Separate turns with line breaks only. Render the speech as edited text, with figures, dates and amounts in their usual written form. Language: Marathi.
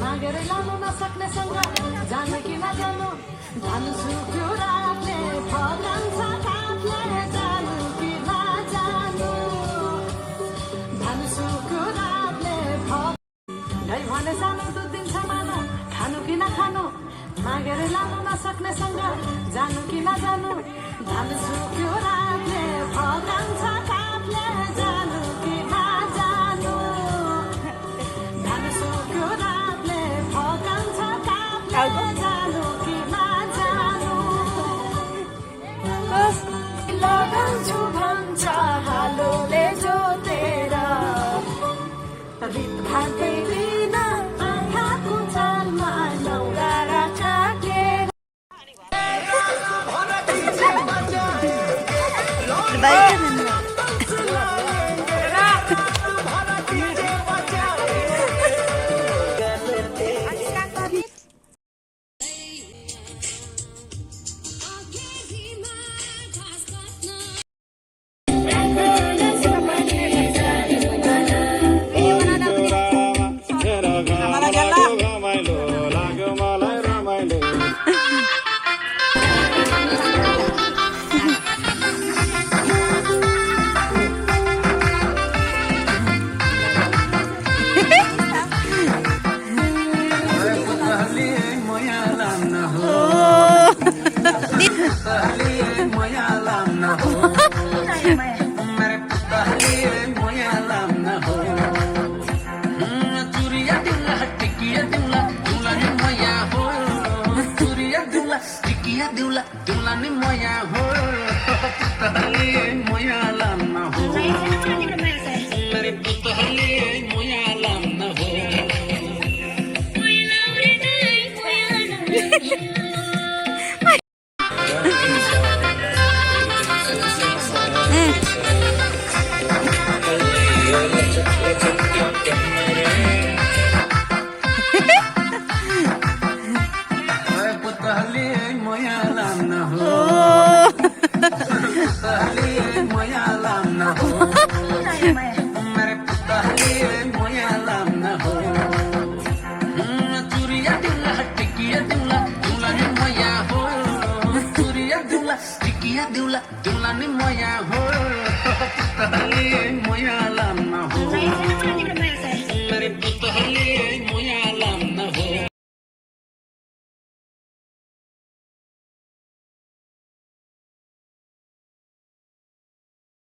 मागेर लानु नसक्नेसँग जानु कि नजानु जानु सुक्यो रातले फगान्छ काठले जानु कि नजानु जानु सुक्यो रातले नै भने जानु 2 दिन मानु खानु कि नखानु मागेर लानु नसक्नेसँग जानु कि नजानु जानु सुक्यो रातले फगान्छ काठले जानु कि नजानु जानु सुक्यो रातले फगान्छ काठले जानु कि नजानु लगाउँछु भन्छ हालोले जोतेर रित भागै दिन आँखाको चालमा लौरा राखेर Dula dula ni moya ho putahali moya lam na ho mere putahali moya lam na ho moya lam na ho putahali moya lam na ho mere putahali moya lam na ho turiya dula tikiya dula dula ni moya ho turiya dula tikiya dula dula ni moya ho putahali moya